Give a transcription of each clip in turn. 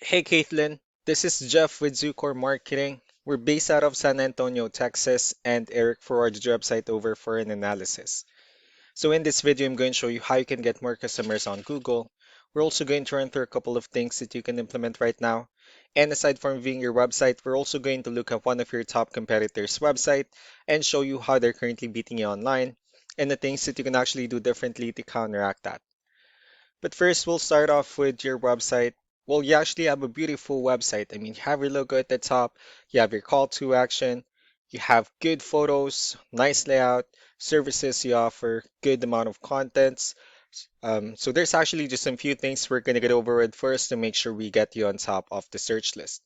Hey Caitlin, this is Jeff with Zucor Marketing. We're based out of San Antonio, Texas, and Eric forwarded the website over for an analysis. So in this video, I'm going to show you how you can get more customers on Google. We're also going to run through a couple of things that you can implement right now. And aside from viewing your website, we're also going to look at one of your top competitors' website and show you how they're currently beating you online and the things that you can actually do differently to counteract that. But first, we'll start off with your website. Well, you actually have a beautiful website. I mean, you have your logo at the top, you have your call to action, you have good photos, nice layout, services you offer, good amount of contents. So there's actually just some few things we're going to get over with first to make sure we get you on top of the search list.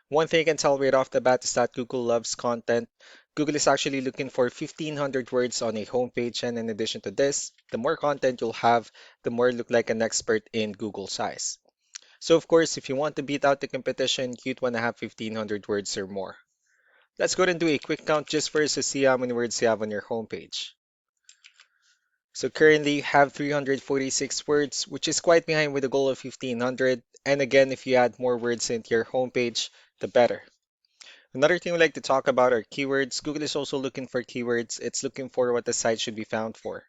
One thing I can tell right off the bat is that Google loves content. Google is actually looking for 1,500 words on a homepage, and in addition to this, the more content you'll have, the more you look like an expert in Google size. So, of course, if you want to beat out the competition, you'd want to have 1,500 words or more. Let's go ahead and do a quick count just for us to see how many words you have on your homepage. So currently you have 346 words, which is quite behind with a goal of 1,500. And again, if you add more words into your homepage, the better. Another thing we like to talk about are keywords. Google is also looking for keywords. It's looking for what the site should be found for.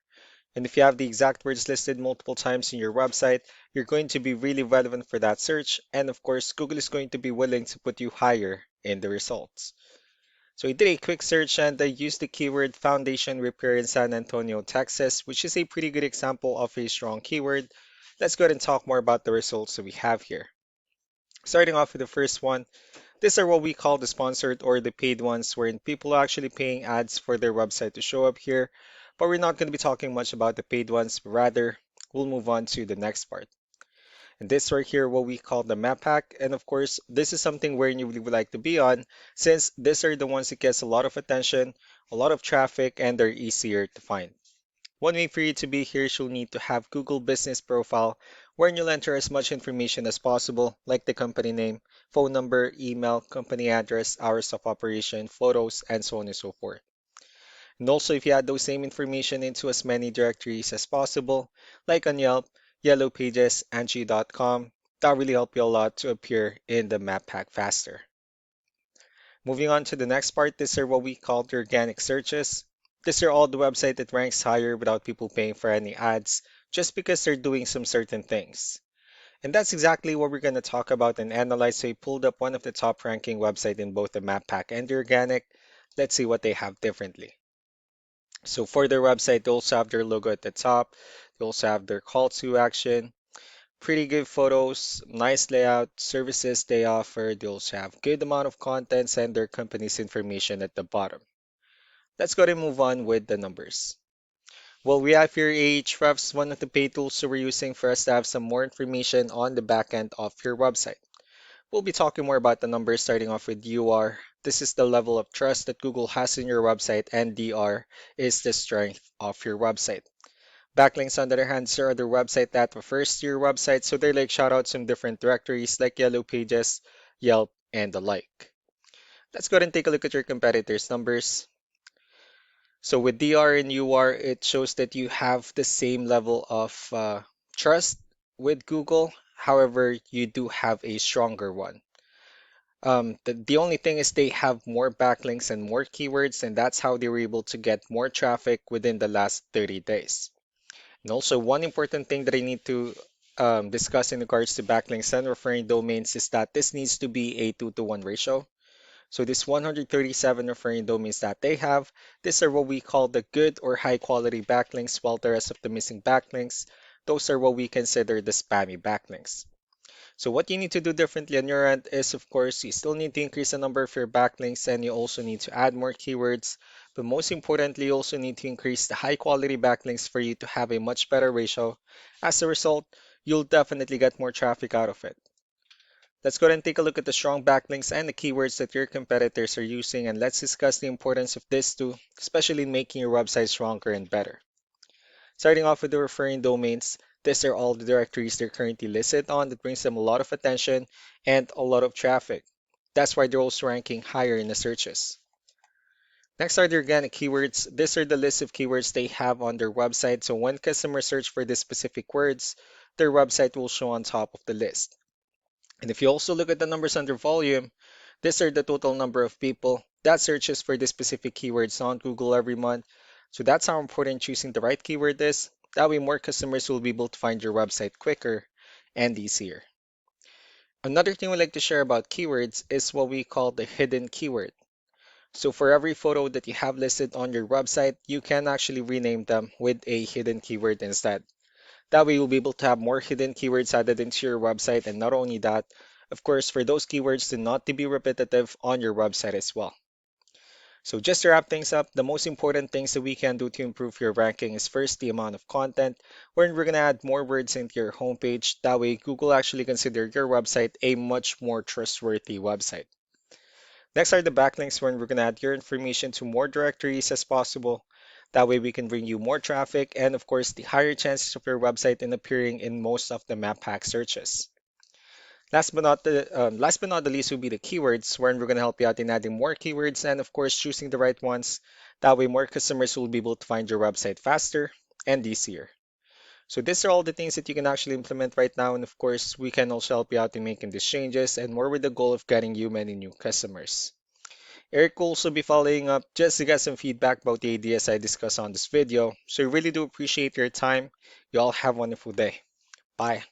And if you have the exact words listed multiple times in your website, you're going to be really relevant for that search. And of course, Google is going to be willing to put you higher in the results. So I did a quick search and I used the keyword foundation repair in San Antonio, Texas, which is a pretty good example of a strong keyword. Let's go ahead and talk more about the results that we have here. Starting off with the first one, these are what we call the sponsored or the paid ones, wherein people are actually paying ads for their website to show up here. But we're not going to be talking much about the paid ones, but rather we'll move on to the next part. And this right here, what we call the map pack. And of course, this is something where you really would like to be on, since these are the ones that gets a lot of attention, a lot of traffic, and they're easier to find. One way for you to be here is you'll need to have Google Business Profile, where you'll enter as much information as possible, like the company name, phone number, email, company address, hours of operation, photos, and so on and so forth. And also, if you add those same information into as many directories as possible, like on Yelp, Yellow Pages, Angie.com, that really help you a lot to appear in the map pack faster. Moving on to the next part, these are what we call the organic searches. These are all the website that ranks higher without people paying for any ads, just because they're doing some certain things. And that's exactly what we're going to talk about and analyze. So I pulled up one of the top ranking website in both the map pack and the organic. Let's see what they have differently. So for their website, they also have their logo at the top. They also have their call to action, pretty good photos, nice layout, services they offer. They also have good amount of contents and their company's information at the bottom. Let's go ahead and move on with the numbers. Well, we have here Ahrefs, one of the paid tools that we're using for us to have some more information on the back end of your website. We'll be talking more about the numbers starting off with UR. This is the level of trust that Google has in your website, and DR is the strength of your website. Backlinks, on the other hand, are other website that refers to your website, so they're like shoutouts from different directories like Yellow Pages, Yelp, and the like. Let's go ahead and take a look at your competitors' numbers. So with DR and UR, it shows that you have the same level of trust with Google. However, you do have a stronger one. The only thing is they have more backlinks and more keywords, and that's how they were able to get more traffic within the last 30 days. And also, one important thing that I need to discuss in regards to backlinks and referring domains is that this needs to be a 2-to-1 ratio. So this 137 referring domains that they have, these are what we call the good or high quality backlinks, while the rest of the missing backlinks, those are what we consider the spammy backlinks. So what you need to do differently on your end is, of course, you still need to increase the number of your backlinks and you also need to add more keywords. But most importantly, you also need to increase the high quality backlinks for you to have a much better ratio. As a result, you'll definitely get more traffic out of it. Let's go ahead and take a look at the strong backlinks and the keywords that your competitors are using, and let's discuss the importance of this too, especially in making your website stronger and better. Starting off with the referring domains, these are all the directories they're currently listed on that brings them a lot of attention and a lot of traffic. That's why they're also ranking higher in the searches. Next are the organic keywords. These are the list of keywords they have on their website. So when customers search for these specific words, their website will show on top of the list. And if you also look at the numbers under volume, these are the total number of people that searches for this specific keywords on Google every month. So that's how important choosing the right keyword is. That way more customers will be able to find your website quicker and easier. Another thing we like to share about keywords is what we call the hidden keyword. So for every photo that you have listed on your website, you can actually rename them with a hidden keyword instead. That way you'll be able to have more hidden keywords added into your website, and not only that, of course, for those keywords to not to be repetitive on your website as well. So just to wrap things up, the most important things that we can do to improve your ranking is first the amount of content, wherein we're going to add more words into your homepage. That way Google actually consider your website a much more trustworthy website. Next are the backlinks, wherein we're going to add your information to more directories as possible. That way we can bring you more traffic and of course the higher chances of your website in appearing in most of the map hack searches. Last but not the least will be the keywords, wherein we're going to help you out in adding more keywords and of course choosing the right ones. That way more customers will be able to find your website faster and easier. So these are all the things that you can actually implement right now, and of course we can also help you out in making these changes and more with the goal of getting you many new customers. Eric will also be following up just to get some feedback about the ideas I discussed on this video. So I really do appreciate your time. You all have a wonderful day. Bye.